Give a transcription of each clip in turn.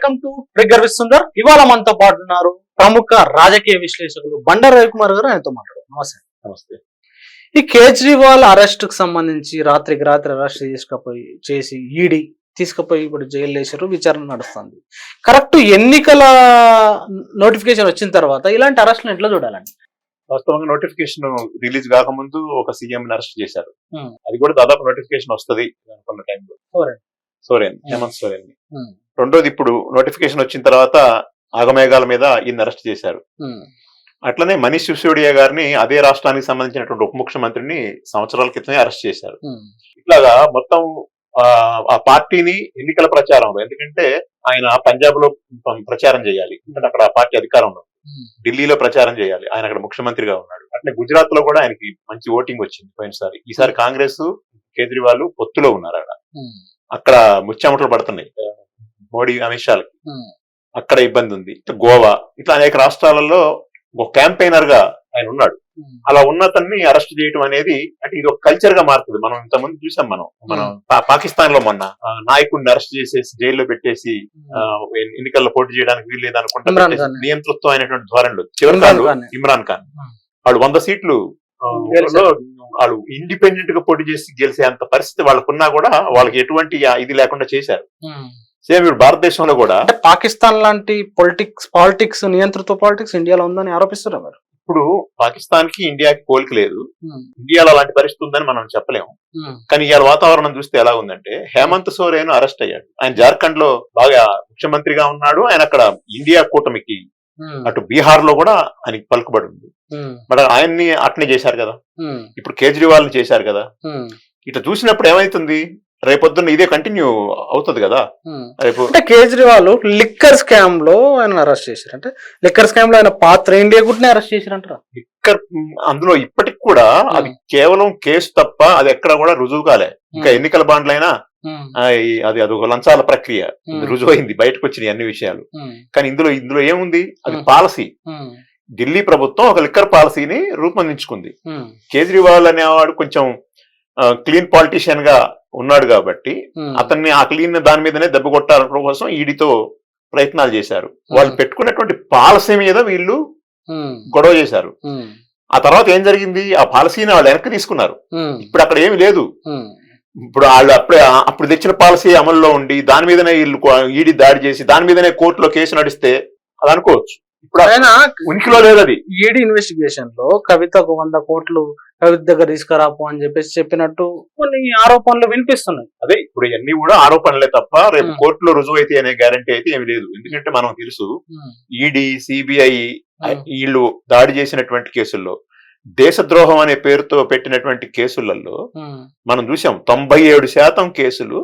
Welcome to trigger with Sundar. ఇవాళ మనతో పాటు ఉన్నారు ప్రముఖ రాజకీయ విశ్లేషకులు బండారు రవికుమార్ గారు. ఆయనతో మాట్లాడారు. నమస్తే. నమస్తే. ఈ కేజ్రీవాల్ అరెస్ట్ కు సంబంధించి రాత్రికి రాత్రి అరెస్ట్ చేసి ఈడీ తీసుకుపోయి ఇప్పుడు జైలు వేసారు, విచారణ నడుస్తుంది. కరెక్ట్ ఎన్నికల నోటిఫికేషన్ వచ్చిన తర్వాత ఇలాంటి అరెస్ట్లను ఎట్లా చూడాలండి? వాస్తవంగా నోటిఫికేషన్ రిలీజ్ కాకముందు ఒక సీఎం అరెస్ట్ చేశారు. అది కూడా దాదాపు నోటిఫికేషన్ వస్తుంది అనుకున్న టైంలో హేమంత్ సోరెన్. రెండోది ఇప్పుడు నోటిఫికేషన్ వచ్చిన తర్వాత ఆగమేఘాల మీద ఈయన అరెస్ట్ చేశారు. అట్లనే మనీష్ సిసోడియా గారిని అదే రాష్ట్రానికి సంబంధించినటువంటి ఉప ముఖ్యమంత్రిని సంవత్సరాల క్రితమే అరెస్ట్ చేశారు. ఇట్లాగా మొత్తం ఆ పార్టీని ఎన్నికల ప్రచారంలో, ఎందుకంటే ఆయన పంజాబ్ లో ప్రచారం చేయాలి, ఎందుకంటే అక్కడ ఆ పార్టీ అధికారంలో, ఢిల్లీలో ప్రచారం చేయాలి, ఆయన అక్కడ ముఖ్యమంత్రిగా ఉన్నాడు. అట్లే గుజరాత్ లో కూడా ఆయనకి మంచి ఓటింగ్ వచ్చింది పోయినసారి. ఈసారి కాంగ్రెస్ కేజ్రీవాల్ పొత్తులో ఉన్నారు. అక్కడ ముచ్చామటలు పడుతున్నాయి మోడీ అమిత్ షాలకి, అక్కడ ఇబ్బంది ఉంది. గోవా ఇట్లా అనేక రాష్ట్రాలలో ఒక క్యాంపెయినర్ గా ఆయన ఉన్నాడు. అలా ఉన్నతన్ని అరెస్ట్ చేయడం అనేది అంటే ఇది ఒక కల్చర్ గా మారుతుంది. మనం ఇంతకుముందు చూసాం. మనం పాకిస్తాన్ లో మొన్న నాయకుడిని అరెస్ట్ చేసేసి జైల్లో పెట్టేసి ఎన్నికల్లో పోటీ చేయడానికి వీల్లేదు అనుకుంటా నియంతృత్వం అయినటువంటి ధోరణిలో చివరి ఇమ్రాన్ ఖాన్ వాళ్ళు 100 సీట్లు వాళ్ళు ఇండిపెండెంట్ గా పోటీ చేసి గెలిచే అంత పరిస్థితి వాళ్ళకున్నా కూడా వాళ్ళకి ఎటువంటి ఇది లేకుండా చేశారు. సేమ్ ఇప్పుడు భారతదేశంలో కూడా పాకిస్తాన్ లాంటి పాలిటిక్స్ నియంత్రిత పాలిటిక్స్ ఇండియాలో ఉందని ఆరోపిస్తున్నారు మరి. ఇప్పుడు పాకిస్తాన్ కి ఇండియాకి పోలిక లేదు. ఇండియాలో అలాంటి పరిస్థితి ఉందని మనం చెప్పలేము. కానీ ఇవాళ వాతావరణం చూస్తే ఎలా ఉందంటే, హేమంత్ సోరెన్ అరెస్ట్ అయ్యాడు. ఆయన జార్ఖండ్ లో బాగా ముఖ్యమంత్రిగా ఉన్నాడు. ఆయన అక్కడ ఇండియా కూటమికి అటు బీహార్ లో కూడా ఆయనకి పలుకుబడి ఉంది. మరి ఆయన్ని అట్నే చేశారు కదా, ఇప్పుడు కేజ్రీవాల్ ని చేశారు కదా. ఇట్లా చూసినప్పుడు ఏమైతుంది, రేపొద్దున్న ఇదే కంటిన్యూ అవుతుంది కదా. రేపు కేజ్రీవాల్ లిక్కర్ స్కామ్ లో ఆయన అరెస్ట్ చేశారు. అంటే లిక్కర్ స్కామ్ లో ఆయన పాత్ర ఇండియా కూడా అరెస్ట్ చేశారంటారా? లిక్కర్ అందులో ఇప్పటికి కూడా అది కేవలం కేసు తప్ప అది ఎక్కడ కూడా రుజువు కాలే. ఇంకా ఎన్నికల బాండ్లైనా అది ఒక లంచాల ప్రక్రియ రుజువు అయింది, బయటకు వచ్చినాయి అన్ని విషయాలు. కానీ ఇందులో ఏముంది, అది పాలసీ. ఢిల్లీ ప్రభుత్వం ఒక లిక్కర్ పాలసీని రూపొందించుకుంది. కేజ్రీవాల్ అనేవాడు కొంచెం క్లీన్ పాలిటీషియన్ గా ఉన్నాడు కాబట్టి అతన్ని ఆ క్లీన్ దాని మీదనే దెబ్బ కొట్టాల కోసం ఈడీతో ప్రయత్నాలు చేశారు. వాళ్ళు పెట్టుకున్నటువంటి పాలసీ మీద వీళ్ళు గొడవ చేశారు. ఆ తర్వాత ఏం జరిగింది, ఆ పాలసీని వాళ్ళు వెనక్కి తీసుకున్నారు. ఇప్పుడు అక్కడ ఏమి లేదు. ఇప్పుడు వాళ్ళు అప్పుడు తెచ్చిన పాలసీ అమల్లో ఉండి దాని మీదనే వీళ్ళు ఈడీ దాడి చేసి దాని మీదనే కోర్టులో కేసు నడిస్తే అది అనుకోవచ్చు. ఇప్పుడు ఆయన ఉనికిలో లేదు. అది ఈడీ ఇన్వెస్టిగేషన్ లో కవితకు 100 కోట్లు కవిత దగ్గర తీసుకురాపు అని చెప్పినట్టు కొన్ని ఆరోపణలు వినిపిస్తున్నాయి. అదే ఇప్పుడు ఇవన్నీ కూడా ఆరోపణలే తప్ప రేపు కోర్టులో రుజువు అయితే అనే గ్యారంటీ అయితే ఏమి లేదు. ఎందుకంటే మనం తెలుసు, ఈడీ సిబిఐ వీళ్ళు దాడి చేసినటువంటి కేసుల్లో, దేశద్రోహం అనే పేరుతో పెట్టినటువంటి కేసులలో మనం చూసాం 97% కేసులు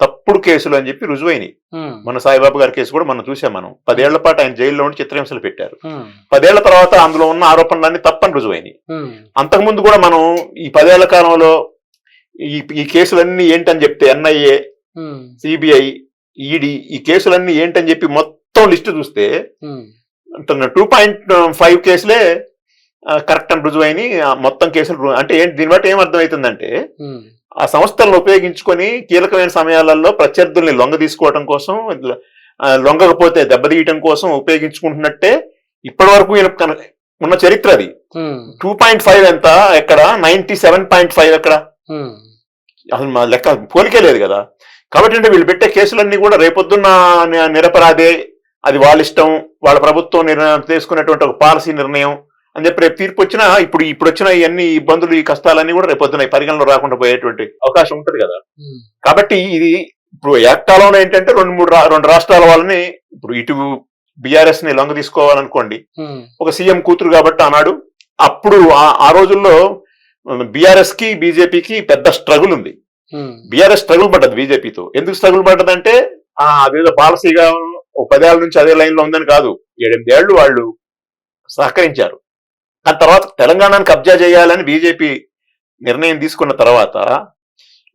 తప్పుడు కేసులు అని చెప్పి రుజువైనవి. మన సాయిబాబు గారి కేసు కూడా మనం చూసాం. మనం 10 ఏళ్ల పాటు ఆయన జైల్లో ఉండి చిత్రహింసలు పెట్టారు. 10 ఏళ్ల తర్వాత అందులో ఉన్న ఆరోపణలన్నీ తప్పని రుజువైనవి. అంతకుముందు కూడా మనం ఈ 10 ఏళ్ల కాలంలో ఈ కేసులన్నీ ఏంటని చెప్తే ఎన్ఐఏ, సిబిఐ, ఈడీ ఈ కేసులన్నీ ఏంటని చెప్పి మొత్తం లిస్టు చూస్తే 2.5 కేసులే కరెక్ట్ అని రుజువైన మొత్తం కేసులు. అంటే దీన్ని బట్టి ఏం అర్థమవుతుందంటే, ఆ సంస్థలను ఉపయోగించుకొని కీలకమైన సమయాలలో ప్రత్యర్థుల్ని లొంగ తీసుకోవడం కోసం, లొంగకపోతే దెబ్బతీయటం కోసం ఉపయోగించుకుంటున్నట్టే ఇప్పటి వరకు ఉన్న చరిత్ర. అది 2.5 ఎంత, ఎక్కడ 97.5 ఎక్కడ, అసలు మా లెక్క పోలికే లేదు కదా. కాబట్టి అంటే వీళ్ళు పెట్టే కేసులన్నీ కూడా రేపొద్దున్న నిరపరాధే, అది వాళ్ళ ఇష్టం, వాళ్ళ ప్రభుత్వం తీసుకున్నటువంటి ఒక పాలసీ నిర్ణయం అని చెప్పి రేపు తీర్పు వచ్చినా ఇప్పుడు వచ్చిన ఇవన్నీ ఇబ్బందులు, ఈ కష్టాలన్నీ కూడా రేపు పొద్దున పరిగణలో రాకుండా పోయేటువంటి అవకాశం ఉంటది కదా. కాబట్టి ఇది ఇప్పుడు ఏకకాలంలో ఏంటంటే 2 రాష్ట్రాల వాళ్ళని, ఇప్పుడు ఇటు బీఆర్ఎస్ ని లొంగ తీసుకోవాలనుకోండి, ఒక సీఎం కూతురు కాబట్టి అన్నాడు. అప్పుడు ఆ రోజుల్లో బీఆర్ఎస్ కి బీజేపీకి పెద్ద స్ట్రగుల్ ఉంది. బీఆర్ఎస్ స్ట్రగుల్ పడ్డది బీజేపీతో. ఎందుకు స్ట్రగుల్ పడ్డదంటే, అదేదో పాలసీగా 10 ఏళ్ల నుంచి అదే లైన్ లో ఉందని కాదు, 7-8 ఏళ్లు వాళ్ళు సహకరించారు. ఆ తర్వాత తెలంగాణను కబ్జా చేయాలని బీజేపీ నిర్ణయం తీసుకున్న తర్వాత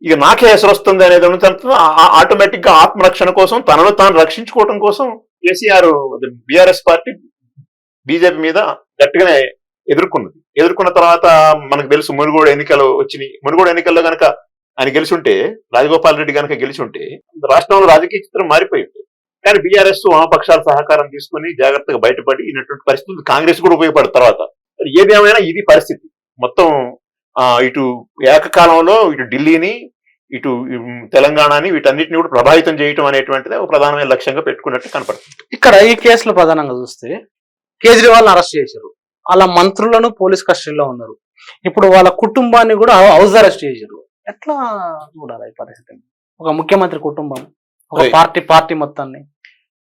ఇక నాకే హెసరు వస్తుంది అనేది ఆటోమేటిక్ గా ఆత్మరక్షణ కోసం, తనను తాను రక్షించుకోవడం కోసం కేసీఆర్ బీఆర్ఎస్ పార్టీ బీజేపీ మీద గట్టిగానే ఎదుర్కొన్న తర్వాత మనకు తెలుసు మునుగోడు ఎన్నికలు వచ్చినాయి. మునుగోడు ఎన్నికల్లో గనక ఆయన గెలిచుంటే, రాజగోపాల్ రెడ్డి గనక గెలిచుంటే రాష్ట్రంలో రాజకీయ చిత్రం మారిపోయింది. కానీ బీఆర్ఎస్ వామపక్షాల సహకారం తీసుకుని జాగ్రత్తగా బయటపడి ఇటువంటి పరిస్థితులు కాంగ్రెస్ కూడా ఉపయోగపడిన తర్వాత ఏదేమైనా ఇది పరిస్థితి మొత్తం. ఇటు ఏకకాలంలో ఇటు ఢిల్లీని ఇటు తెలంగాణని వీటన్నిటిని కూడా ప్రభావితం చేయటం అనేటువంటిది ఒక ప్రధానమైన లక్ష్యంగా పెట్టుకున్నట్టు కనపడుతుంది. ఇక్కడ ఈ కేసులో ప్రధానంగా చూస్తే కేజ్రీవాల్ అరెస్ట్ చేశారు, వాళ్ళ మంత్రులను పోలీస్ కస్టడీలో ఉన్నారు, ఇప్పుడు వాళ్ళ కుటుంబాన్ని కూడా హౌస్ అరెస్ట్ చేశారు. ఎట్లా చూడాలి ఈ పరిస్థితిని? ఒక ముఖ్యమంత్రి కుటుంబం, ఒక పార్టీ మొత్తాన్ని.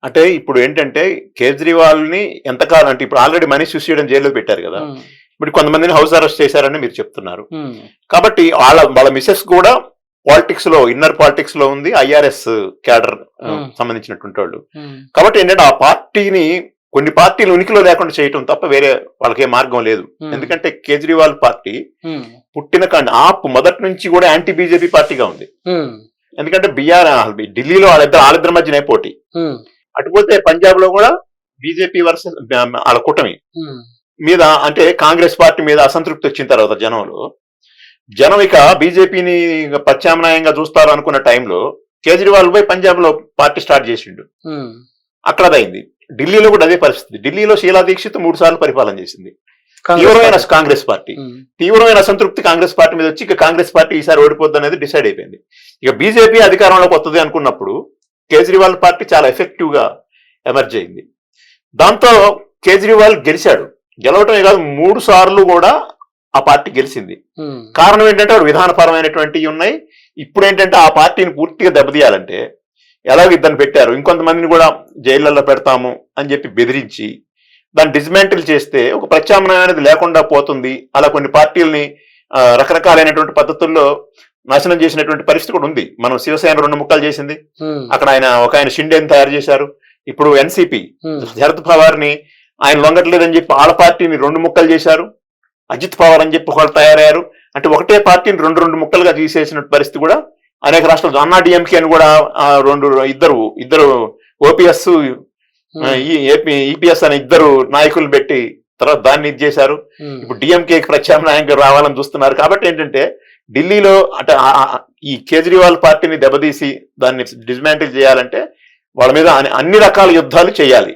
అంటే ఇప్పుడు ఏంటంటే కేజ్రీవాల్ ని ఎంతకాలం అంటే ఇప్పుడు ఆల్రెడీ మనీష్ సిసోడియాని జైల్లో పెట్టారు కదా, ఇప్పుడు కొంతమందిని హౌస్ అరెస్ట్ చేశారని మీరు చెప్తున్నారు. కాబట్టి వాళ్ళ మిసెస్ కూడా పాలిటిక్స్ లో ఇన్నర్ పాలిటిక్స్ లో ఉంది, ఐఆర్ఎస్ క్యాడర్ సంబంధించినటువంటి వాళ్ళు. కాబట్టి ఏంటంటే ఆ పార్టీని కొన్ని పార్టీలు ఉనికిలో లేకుండా చేయటం తప్ప వేరే వాళ్ళకే మార్గం లేదు. ఎందుకంటే కేజ్రీవాల్ పార్టీ పుట్టిన ఆప్ మొదటి నుంచి కూడా యాంటీ బీజేపీ పార్టీగా ఉంది. ఎందుకంటే ఢిల్లీలో వాళ్ళిద్దరి మధ్యనే పోటీ, అటుపోతే పంజాబ్ లో కూడా బీజేపీ వర్సెస్ వాళ్ళ కూటమి మీద అంటే కాంగ్రెస్ పార్టీ మీద అసంతృప్తి వచ్చిన తర్వాత జనం ఇక బీజేపీని ప్రత్యామ్నాయంగా చూస్తారు అనుకున్న టైంలో కేజ్రీవాల్ పోయి పంజాబ్ లో పార్టీ స్టార్ట్ చేసిండు, అక్కడ అదైంది. ఢిల్లీలో కూడా అదే పరిస్థితి. ఢిల్లీలో షీలా దీక్షిత్ 3 సార్లు పరిపాలన చేసింది. తీవ్రమైన కాంగ్రెస్ పార్టీ తీవ్రమైన అసంతృప్తి కాంగ్రెస్ పార్టీ మీద వచ్చి ఇక కాంగ్రెస్ పార్టీ ఈసారి ఓడిపోద్ది అనేది డిసైడ్ అయిపోయింది. ఇక బీజేపీ అధికారంలోకి వస్తుంది అనుకున్నప్పుడు కేజ్రీవాల్ పార్టీ చాలా ఎఫెక్టివ్ గా ఎమర్జ్ అయింది. దాంతో కేజ్రీవాల్ గెలిచాడు. గెలవటమే కాదు 3 సార్లు కూడా ఆ పార్టీ గెలిచింది. కారణం ఏంటంటే వాడు విధానపరమైనటువంటివి ఉన్నాయి. ఇప్పుడు ఏంటంటే ఆ పార్టీని పూర్తిగా దెబ్బతీయాలంటే ఎలాగో ఇద్దరిని పెట్టారు, ఇంకొంతమందిని కూడా జైళ్లలో పెడతాము అని చెప్పి బెదిరించి దాన్ని డిస్మాంటిల్ చేస్తే ఒక ప్రత్యామ్నాయం అనేది లేకుండా పోతుంది. అలా కొన్ని పార్టీలని రకరకాలైనటువంటి పద్ధతుల్లో నాశనం చేసినటువంటి పరిస్థితి కూడా ఉంది. మనం శివసేన 2 ముక్కలు చేసింది, అక్కడ ఆయన షిండేని తయారు చేశారు. ఇప్పుడు ఎన్సీపీ శరద్ పవార్ ని ఆయన లొంగట్లేదని చెప్పి వాళ్ళ పార్టీని 2 ముక్కలు చేశారు. అజిత్ పవార్ అని చెప్పి వాళ్ళు తయారయ్యారు. అంటే ఒకటే పార్టీని 2 ముక్కలుగా తీసేసిన పరిస్థితి కూడా అనేక రాష్ట్రాలు. అన్నా డిఎంకే అని కూడా ఇద్దరు ఓపీఎస్ ఈపీఎస్ అనే 2 నాయకులు పెట్టి తర్వాత దాన్ని ఇది చేశారు. ఇప్పుడు డిఎంకేకి ప్రత్యామ్నాయంగా రావాలని చూస్తున్నారు. కాబట్టి ఏంటంటే ఢిల్లీలో అంటే ఈ కేజ్రీవాల్ పార్టీని దెబ్బతీసి దాన్ని డిస్మాంటిల్ చేయాలంటే వాళ్ళ మీద అన్ని రకాల యుద్ధాలు చేయాలి.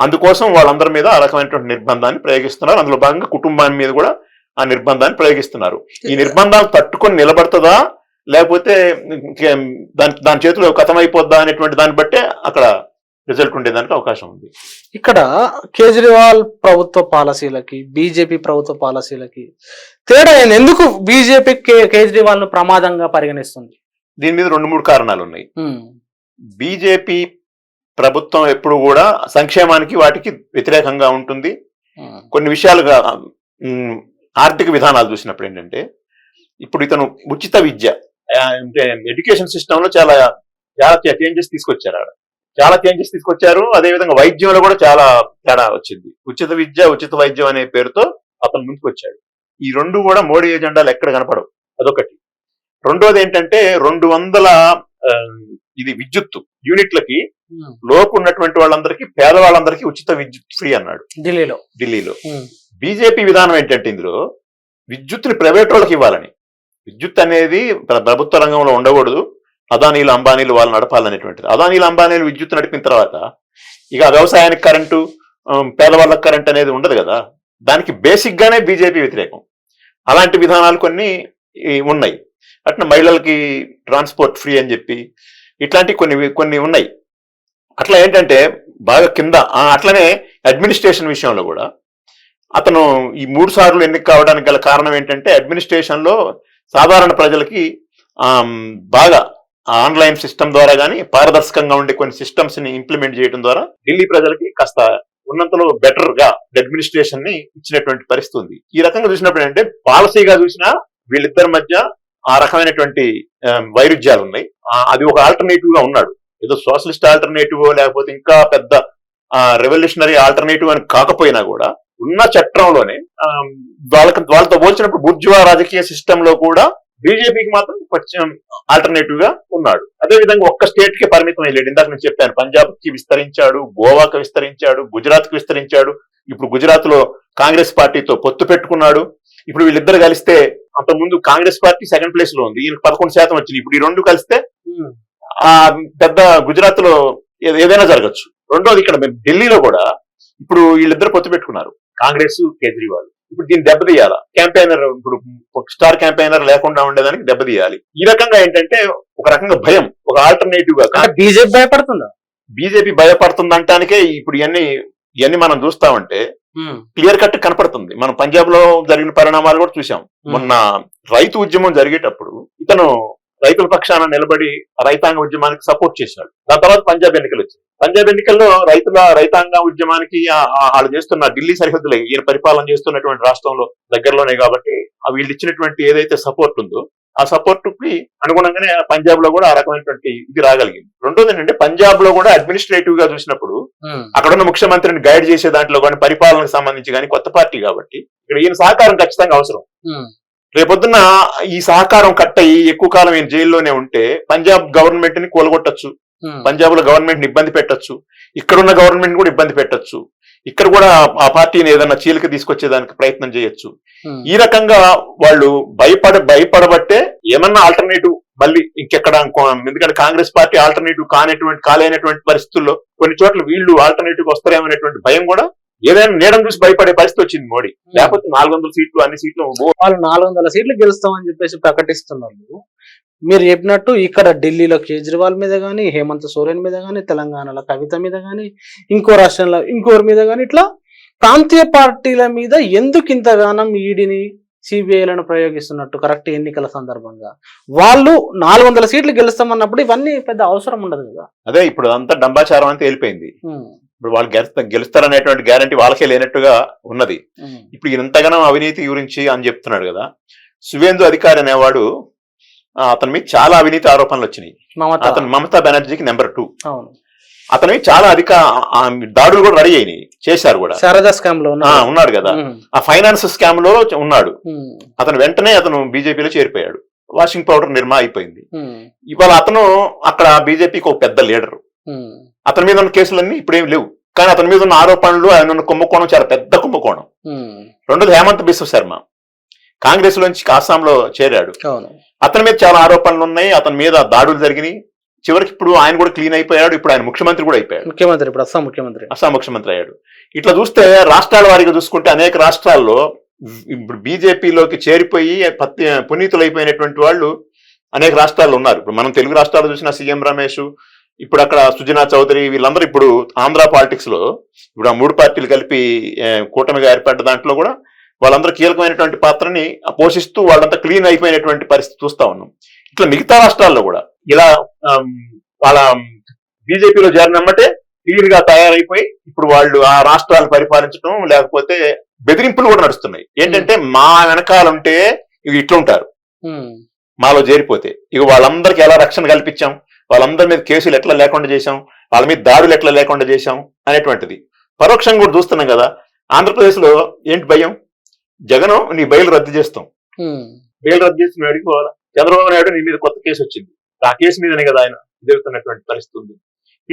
అందుకోసం వాళ్ళందరి మీద ఆ రకమైనటువంటి నిర్బంధాన్ని ప్రయోగిస్తున్నారు. అందులో భాగంగా కుటుంబాన్ని మీద కూడా ఆ నిర్బంధాన్ని ప్రయోగిస్తున్నారు. ఈ నిర్బంధాలు తట్టుకొని నిలబడుతుందా లేకపోతే దాని చేతిలో కథమైపోద్దా అనేటువంటి దాన్ని బట్టే అక్కడ రిజల్ట్ ఉండేదానికి అవకాశం ఉంది. ఇక్కడ కేజ్రీవాల్ ప్రభుత్వ పాలసీలకి బీజేపీ ప్రభుత్వ పాలసీలకి తేడా ఎందుకు బీజేపీ కేజ్రీవాల్ ను ప్రమాదంగా పరిగణిస్తుంది? దీని మీద 2-3 కారణాలు ఉన్నాయి. బీజేపీ ప్రభుత్వం ఎప్పుడు కూడా సంక్షేమానికి వాటికి వ్యతిరేకంగా ఉంటుంది. కొన్ని విషయాలుగా ఆర్థిక విధానాలు చూసినప్పుడు ఏంటంటే ఇప్పుడు ఇతను ఉచిత విద్య అంటే ఎడ్యుకేషన్ సిస్టమ్ లో చాలా చేంజెస్ తీసుకొచ్చారు. అదేవిధంగా వైద్యంలో కూడా చాలా తేడా వచ్చింది. ఉచిత విద్య ఉచిత వైద్యం అనే పేరుతో అతను ముందుకు వచ్చాడు. ఈ 2 కూడా మోడీ ఎజెండాలు ఎక్కడ కనపడవు, అదొకటి. రెండోది ఏంటంటే 200 ఇది విద్యుత్ యూనిట్లకి లోపు ఉన్నటువంటి వాళ్ళందరికీ పేదవాళ్ళందరికీ ఉచిత విద్యుత్ ఫ్రీ అన్నాడు ఢిల్లీలో. బీజేపీ విధానం ఏంటంటే ఇందులో విద్యుత్ని ప్రైవేట్ వాళ్ళకి ఇవ్వాలని, విద్యుత్ అనేది ప్రభుత్వ రంగంలో ఉండకూడదు, అదానీలు అంబానీలు వాళ్ళు నడపాలనేటువంటిది. అదానీలు అంబానీలు విద్యుత్ నడిపిన తర్వాత ఇక వ్యవసాయానికి కరెంటు పేదవాళ్ళకి కరెంట్ అనేది ఉండదు కదా. దానికి బేసిక్ గానే బీజేపీ వ్యతిరేకం. అలాంటి విధానాలు కొన్ని ఉన్నాయి. అట్లా మహిళలకి ట్రాన్స్పోర్ట్ ఫ్రీ అని చెప్పి ఇట్లాంటి కొన్ని ఉన్నాయి. అట్లా ఏంటంటే బాగా కింద అట్లనే అడ్మినిస్ట్రేషన్ విషయంలో కూడా అతను ఈ 3 సార్లు ఎన్నిక కావడానికి గల కారణం ఏంటంటే అడ్మినిస్ట్రేషన్ లో సాధారణ ప్రజలకి బాగా ఆన్లైన్ సిస్టమ్ ద్వారా కానీ పారదర్శకంగా ఉండే కొన్ని సిస్టమ్స్ ని ఇంప్లిమెంట్ చేయడం ద్వారా ఢిల్లీ ప్రజలకి కాస్త ఉన్నంతలో బెటర్ గా అడ్మినిస్ట్రేషన్ ని ఇచ్చినటువంటి పరిస్థితి ఉంది. ఈ రకంగా చూసినప్పుడు ఏంటంటే పాలసీగా చూసినా వీళ్ళిద్దరి మధ్య ఆ రకమైనటువంటి వైరుధ్యాలు ఉన్నాయి. అది ఒక ఆల్టర్నేటివ్ గా ఉన్నాడు. ఏదో సోషలిస్ట్ ఆల్టర్నేటివ్ లేకపోతే ఇంకా పెద్ద రెవల్యూషనరీ ఆల్టర్నేటివ్ అని కాకపోయినా కూడా ఉన్న చట్టంలోనే వాళ్ళతో పోల్చినప్పుడు బూర్జువా రాజకీయ సిస్టమ్ లో కూడా బీజేపీకి మాత్రం కొంచెం ఆల్టర్నేటివ్ గా ఉన్నాడు. అదేవిధంగా ఒక్క స్టేట్ కి పరిమితం అయ్యాడు. ఇందాక నేను చెప్పాను, పంజాబ్ కి విస్తరించాడు, గోవాకి విస్తరించాడు, గుజరాత్ కి విస్తరించాడు. ఇప్పుడు గుజరాత్ లో కాంగ్రెస్ పార్టీతో పొత్తు పెట్టుకున్నాడు. ఇప్పుడు వీళ్ళిద్దరు కలిస్తే అంతకుముందు కాంగ్రెస్ పార్టీ 2nd ప్లేస్ లో ఉంది, ఈయనకు 11% వచ్చింది. ఇప్పుడు ఈ 2 కలిస్తే ఆ పెద్ద గుజరాత్ లో ఏదైనా జరగచ్చు. రెండోది ఇక్కడ ఢిల్లీలో కూడా ఇప్పుడు వీళ్ళిద్దరు పొత్తు పెట్టుకున్నారు, కాంగ్రెస్ కేజ్రీవాల్. ఇప్పుడు దీన్ని దెబ్బతీయాలా, క్యాంపెయినర్ ఇప్పుడు స్టార్ క్యాంపెయినర్ లేకుండా ఉండేదానికి దెబ్బతీయాలి. ఈ రకంగా ఏంటంటే ఒక రకంగా భయం, ఒక ఆల్టర్నేటివ్ గా బీజేపీ భయపడుతుందా? బీజేపీ భయపడుతుందంటానికే ఇప్పుడు ఇవన్నీ మనం చూస్తామంటే క్లియర్ కట్ కనపడుతుంది. మనం పంజాబ్ లో జరిగిన పరిణామాలు కూడా చూసాం. మొన్న రైతు ఉద్యమం జరిగేటప్పుడు ఇతను రైతుల పక్షాన నిలబడి రైతాంగ ఉద్యమానికి సపోర్ట్ చేశాడు. దాని తర్వాత పంజాబ్ ఎన్నికలు వచ్చాయి. పంజాబ్ ఎన్నికల్లో రైతాంగ ఉద్యమానికి వాళ్ళు చేస్తున్న ఢిల్లీ సరిహద్దులో ఈయన పరిపాలన చేస్తున్నటువంటి రాష్ట్రంలో దగ్గరలోనే కాబట్టి వీళ్ళు ఇచ్చినటువంటి ఏదైతే సపోర్ట్ ఉందో ఆ సపోర్ట్ కి అనుగుణంగానే పంజాబ్ లో కూడా ఆ రకమైనటువంటి ఇది రాగలిగింది. రెండోది ఏంటంటే పంజాబ్ లో కూడా అడ్మినిస్ట్రేటివ్ గా చూసినప్పుడు అక్కడ ఉన్న ముఖ్యమంత్రిని గైడ్ చేసే దాంట్లో కానీ పరిపాలనకు సంబంధించి కానీ కొత్త పార్టీ కాబట్టి ఇక్కడ ఈయన సహకారం ఖచ్చితంగా అవసరం. రేపొద్దున ఈ సహకారం కట్ అయ్యి ఎక్కువ కాలం ఈయన జైల్లోనే ఉంటే పంజాబ్ గవర్నమెంట్ ని కూలగొట్టచ్చు, పంజాబ్ లో గవర్నమెంట్ ని ఇబ్బంది పెట్టచ్చు, ఇక్కడున్న గవర్నమెంట్ కూడా ఇబ్బంది పెట్టచ్చు, ఇక్కడ కూడా ఆ పార్టీని ఏదైనా చీలిక తీసుకొచ్చేదానికి ప్రయత్నం చేయొచ్చు. ఈ రకంగా వాళ్ళు భయపడబట్టే ఏమన్నా ఆల్టర్నేటివ్ మళ్ళీ ఇంకెక్కడ, ఎందుకంటే కాంగ్రెస్ పార్టీ ఆల్టర్నేటివ్ కాలేనటువంటి పరిస్థితుల్లో కొన్ని చోట్ల వీళ్ళు ఆల్టర్నేటివ్ వస్తారేమనేటువంటి భయం కూడా ఏదైనా నీడం చూసి భయపడే పరిస్థితి వచ్చింది మోడీ. లేకపోతే 400 సీట్లు అన్ని సీట్లు వాళ్ళు 400 సీట్లు గెలుస్తామని చెప్పేసి ప్రకటిస్తున్నారు. మీరు చెప్పినట్టు ఇక్కడ ఢిల్లీలో కేజ్రీవాల్ మీద కానీ, హేమంత్ సోరెన్ మీద కానీ, తెలంగాణలో కవిత మీద కానీ, ఇంకో రాష్ట్రంలో ఇంకోరి మీద కానీ, ఇట్లా ప్రాంతీయ పార్టీల మీద ఎందుకు ఇంతగానం ఈడీని సిబిఐలను ప్రయోగిస్తున్నట్టు కరెక్ట్ ఎన్నికల సందర్భంగా? వాళ్ళు 400 సీట్లు గెలుస్తామన్నప్పుడు ఇవన్నీ పెద్ద అవసరం ఉండదు కదా. అదే ఇప్పుడు అంతా డంబాచారం అంతా వెళ్ళిపోయింది. ఇప్పుడు వాళ్ళు గెలుస్తారనేటువంటి గ్యారంటీ వాళ్ళకే లేనట్టుగా ఉన్నది. ఇప్పుడు ఇంతగానం అవినీతి గురించి అని చెప్తున్నాడు కదా. సువేందు అధికారి అనేవాడు, అతని మీద చాలా అవినీతి ఆరోపణలు వచ్చినాయి. అతను మమతా బెనర్జీకి నెంబర్ 2. అతని చాలా దాడులు కూడా రెడీ అయినాయి, చేశారు కూడా. శారదా స్కామ్ లో ఉన్నాడు కదా, ఆ ఫైనాన్స్ స్కామ్ లో ఉన్నాడు. అతను వెంటనే బీజేపీలో చేరిపోయాడు. వాషింగ్ పౌడర్ నిర్మా అయిపోయింది. ఇవాళ అతను అక్కడ బీజేపీకి ఒక పెద్ద లీడర్. అతని మీద ఉన్న కేసులన్నీ ఇప్పుడేం లేవు, కానీ అతని మీద ఉన్న ఆరోపణలు, ఆయన ఉన్న కుంభకోణం చాలా పెద్ద కుంభకోణం. రెండోది హేమంత్ బిశ్వ శర్మ కాంగ్రెస్ లోంచి అస్సాంలో చేరాడు. అతని మీద చాలా ఆరోపణలు ఉన్నాయి, అతని మీద దాడులు జరిగినాయి. చివరికి ఇప్పుడు ఆయన కూడా క్లీన్ అయిపోయాడు. ఇప్పుడు ఆయన ముఖ్యమంత్రి కూడా అయిపోయాడు. ఇప్పుడు అస్సాం ముఖ్యమంత్రి అయ్యాడు. ఇట్లా చూస్తే రాష్ట్రాల వారీగా చూసుకుంటే అనేక రాష్ట్రాల్లో ఇప్పుడు బీజేపీలోకి చేరిపోయి పునీతులైపోయినటువంటి వాళ్ళు అనేక రాష్ట్రాల్లో ఉన్నారు. ఇప్పుడు మనం తెలుగు రాష్ట్రాల్లో చూసిన సీఎం రమేష్, ఇప్పుడు అక్కడ సుజనా చౌదరి, వీళ్ళందరూ ఇప్పుడు ఆంధ్ర పాలిటిక్స్ లో ఇప్పుడు ఆ 3 పార్టీలు కలిపి కూటమిగా ఏర్పడ్డ దాంట్లో కూడా వాళ్ళందరూ కీలకమైనటువంటి పాత్రని పోషిస్తూ వాళ్ళంతా క్లీన్ అయిపోయినటువంటి పరిస్థితి చూస్తా ఉన్నాం. ఇట్లా మిగతా రాష్ట్రాల్లో కూడా ఇలా వాళ్ళ బీజేపీలో చేరినమ్మటే క్లీన్ గా తయారైపోయి ఇప్పుడు వాళ్ళు ఆ రాష్ట్రాలను పరిపాలించడం, లేకపోతే బెదిరింపులు కూడా నడుస్తున్నాయి. ఏంటంటే మా వెనకాలంటే ఇవి ఇట్లుంటారు, మాలో చేరిపోతే ఇక వాళ్ళందరికీ ఎలా రక్షణ కల్పించాం, వాళ్ళందరి మీద కేసులు ఎట్లా లేకుండా చేశాం, వాళ్ళ మీద దాడులు ఎట్లా లేకుండా చేశాం అనేటువంటిది పరోక్షంగా కూడా చూస్తున్నాం కదా. ఆంధ్రప్రదేశ్ లో ఏంటి భయం? జగన్ నీ బెయిల్ రద్దు చేస్తాం, బెయిల్ రద్దు చేసి నువ్వు అడిగిపోవాలా? చంద్రబాబు నాయుడు నీ మీద కొత్త కేసు వచ్చింది, ఆ కేసు మీదనే కదా ఆయన ఎదుగుతున్నటువంటి పరిస్థితి ఉంది.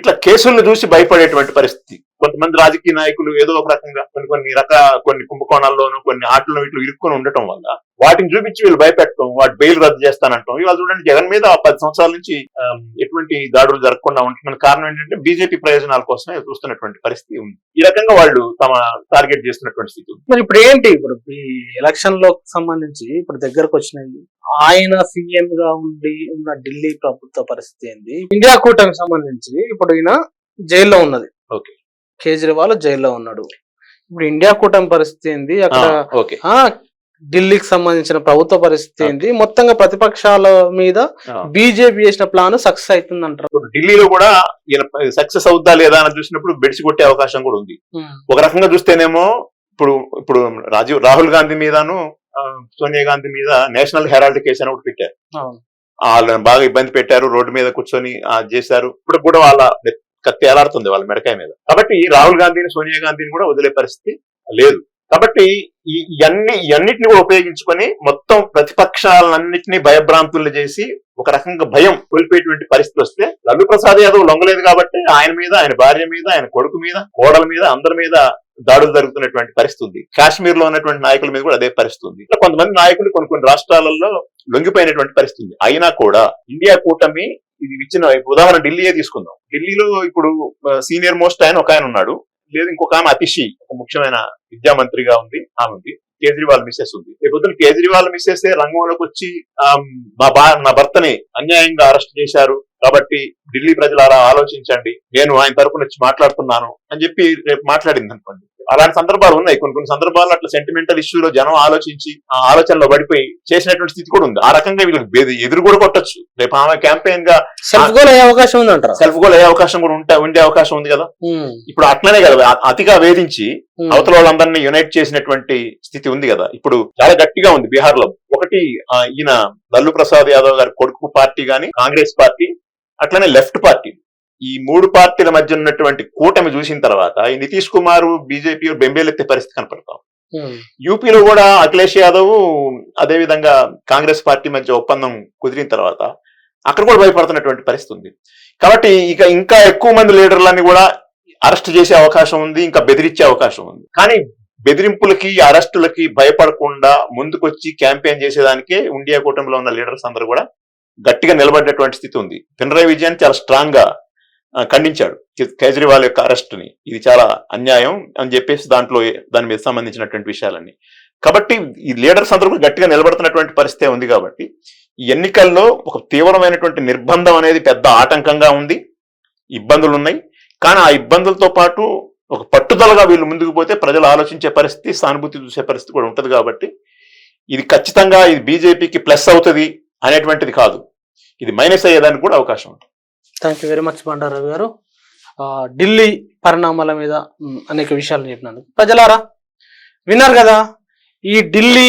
ఇట్లా కేసులను చూసి భయపడేటువంటి పరిస్థితి. కొంతమంది రాజకీయ నాయకులు ఏదో ఒక రకంగా కొన్ని కుంభకోణాల్లోనూ కొన్ని ఆటల్లో ఇట్లు ఇరుక్కొని ఉండటం వల్ల వాటిని చూపించి వీళ్ళు భయపెట్టడం, వాటి బెయిల్ రద్దు చేస్తానంటాం. ఇవాళ చూడండి, జగన్ మీద 10 సంవత్సరాల నుంచి ఎటువంటి దాడులు జరగకుండా ఉంటున్న కారణం ఏంటంటే బీజేపీ ప్రయోజనాల కోసమే చూస్తున్నటువంటి పరిస్థితి ఉంది. ఈ రకంగా వాళ్ళు తమ టార్గెట్ చేస్తున్నటువంటి స్థితి ఉంది. మరి ఇప్పుడు ఏంటి, ఇప్పుడు ఈ ఎలక్షన్ లో సంబంధించి ఇప్పుడు దగ్గరకు వచ్చినాయి, ఆయన సీఎం గా ఉన్న ఢిల్లీ ప్రభుత్వ పరిస్థితి ఏంది? ఇండియా కూటమికి సంబంధించి ఇప్పుడు ఈయన జైల్లో ఉన్నది, ఓకే, కేజ్రీవాల్ జైల్లో ఉన్నాడు. ఇప్పుడు ఇండియా కూటమి పరిస్థితి ఏంది అక్కడ? ఢిల్లీకి సంబంధించిన ప్రభుత్వ పరిస్థితి ఏంది? మొత్తంగా ప్రతిపక్షాల మీద బీజేపీ చేసిన ప్లాన్ సక్సెస్ అవుతుంది అంటారు. ఢిల్లీలో కూడా సక్సెస్ అవుద్దా లేదా అని చూసినప్పుడు బెడిసి కొట్టే అవకాశం కూడా ఉంది. ఒక రకంగా చూస్తేనేమో ఇప్పుడు రాహుల్ గాంధీ మీదను సోనియా గాంధీ మీద నేషనల్ హెరాల్డ్ కేసు అని ఒకటి పెట్టారు. వాళ్ళని బాగా ఇబ్బంది పెట్టారు, రోడ్డు మీద కూర్చొని చేశారు. ఇప్పుడు కూడా వాళ్ళ కత్తి ఏలాడుతుంది వాళ్ళ మెడకాయ మీద. కాబట్టి రాహుల్ గాంధీని, సోనియా గాంధీని కూడా వదిలే పరిస్థితి లేదు. కాబట్టి ఇవన్నిటిని కూడా ఉపయోగించుకొని మొత్తం ప్రతిపక్షాలన్నింటినీ భయభ్రాంతులు చేసి ఒక రకంగా భయం కోల్పోయేటువంటి పరిస్థితి వస్తే, లల్లు ప్రసాద్ యాదవ్ లొంగలేదు కాబట్టి ఆయన మీద, ఆయన భార్య మీద, ఆయన కొడుకు మీద, కోడల మీద, అందరి మీద దాడులు జరుగుతున్నటువంటి పరిస్థితి ఉంది. కాశ్మీర్ లో ఉన్నటువంటి నాయకుల మీద కూడా అదే పరిస్థితి ఉంది. ఇట్లా కొంతమంది నాయకులు కొన్ని రాష్ట్రాలలో లొంగిపోయినటువంటి పరిస్థితి ఉంది. అయినా కూడా ఇండియా కూటమి ఇది ఇచ్చిన ఉదాహరణ ఢిల్లీయే తీసుకుందాం. ఢిల్లీలో ఇప్పుడు సీనియర్ మోస్ట్ ఆయన ఒక ఆయన ఉన్నాడు, లేదు ఇంకొక ఆమె అతిషి, ఒక ముఖ్యమైన విద్యా మంత్రిగా ఉంది, ఆమె ఉంది. కేజ్రీవాల్ మిస్సెస్ ఉంది. రేపొద్దున కేజ్రీవాల్ మిస్సెస్ రంగంలోకి వచ్చి నా భర్తని అన్యాయంగా అరెస్ట్ చేశారు కాబట్టి ఢిల్లీ ప్రజలారా ఆలోచించండి, నేను ఆయన తరపున వచ్చి మాట్లాడుతున్నాను అని చెప్పి రేపు మాట్లాడింది అనుకోండి. అలాంటి సందర్భాలు ఉన్నాయి. కొన్ని సందర్భాల్లో అట్లా సెంటిమెంటల్ ఇష్యూలో జనం ఆలోచించి ఆ ఆలోచనలో పడిపోయి చేసినటువంటి స్థితి కూడా ఉంది. ఆ రకంగా వీళ్ళకి ఎదురు కూడా కొట్టొచ్చు. రేపు ఆమె క్యాంపెయిన్ గా సెల్ఫ్ గోల్ అయ్యే అవకాశం ఉంది అంటారు. సెల్ఫ్ గోల్ అయ్యే అవకాశం కూడా ఉండే అవకాశం ఉంది కదా. ఇప్పుడు అట్లనే కదా అతిగా వేధించి అవతల వాళ్ళందరినీ యునైట్ చేసినటువంటి స్థితి ఉంది కదా. ఇప్పుడు చాలా గట్టిగా ఉంది బీహార్ లో. ఒకటి ఈయన లల్లు ప్రసాద్ యాదవ్ గారి కొడుకు పార్టీ గాని, కాంగ్రెస్ పార్టీ, అట్లనే లెఫ్ట్ పార్టీ, ఈ మూడు పార్టీల మధ్య ఉన్నటువంటి కూటమి చూసిన తర్వాత ఈ నితీష్ కుమార్ బీజేపీ బెంబేలెత్తే పరిస్థితి కనపడతాం. యూపీలో కూడా అఖిలేష్ యాదవ్ అదే విధంగా కాంగ్రెస్ పార్టీ మధ్య ఒప్పందం కుదిరిన తర్వాత అక్కడ కూడా భయపడుతున్నటువంటి పరిస్థితి ఉంది. కాబట్టి ఇంకా ఎక్కువ మంది లీడర్లని కూడా అరెస్ట్ చేసే అవకాశం ఉంది, ఇంకా బెదిరించే అవకాశం ఉంది. కానీ బెదిరింపులకి అరెస్టులకి భయపడకుండా ముందుకొచ్చి క్యాంపెయిన్ చేసేదానికే ఇండియా కూటమిలో ఉన్న లీడర్స్ అందరూ కూడా గట్టిగా నిలబడ్డటువంటి స్థితి ఉంది. పినరాయి విజయన్ చాలా స్ట్రాంగ్ గా ఖండించాడు కేజ్రీవాల్ యొక్క అరెస్ట్ ని, ఇది చాలా అన్యాయం అని చెప్పేసి దాని మీద సంబంధించినటువంటి విషయాలన్నీ. కాబట్టి ఈ లీడర్స్ అందరూ కూడా గట్టిగా నిలబడుతున్నటువంటి పరిస్థితి ఉంది. కాబట్టి ఈ ఎన్నికల్లో ఒక తీవ్రమైనటువంటి నిర్బంధం అనేది పెద్ద ఆటంకంగా ఉంది, ఇబ్బందులు ఉన్నాయి. కానీ ఆ ఇబ్బందులతో పాటు ఒక పట్టుదలగా వీళ్ళు ముందుకు పోతే ప్రజలు ఆలోచించే పరిస్థితి, సానుభూతి చూసే పరిస్థితి కూడా ఉంటుంది. కాబట్టి ఇది ఖచ్చితంగా ఇది బీజేపీకి ప్లస్ అవుతుంది అనేటువంటిది కాదు, ఇది మైనస్ అయ్యేదానికి కూడా అవకాశం ఉంటుంది. థ్యాంక్ యూ వెరీ మచ్ బండారావు గారు. ఢిల్లీ పరిణామాల మీద అనేక విషయాలు చెప్పినందుకు. ప్రజలారా విన్నారు కదా, ఈ ఢిల్లీ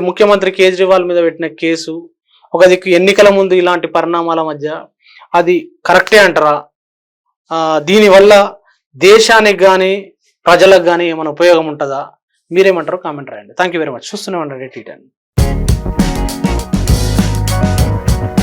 ముఖ్యమంత్రి కేజ్రీవాల్ మీద పెట్టిన కేసు, ఒక దిక్కు ఎన్నికల ముందు ఇలాంటి పరిణామాల మధ్య అది కరెక్టే అంటారా? దీనివల్ల దేశానికి కానీ ప్రజలకు కానీ ఏమైనా ఉపయోగం ఉంటుందా? మీరేమంటారో కామెంట్ రాయండి. Thank you very much. చూస్తూనే ఉండండి T10.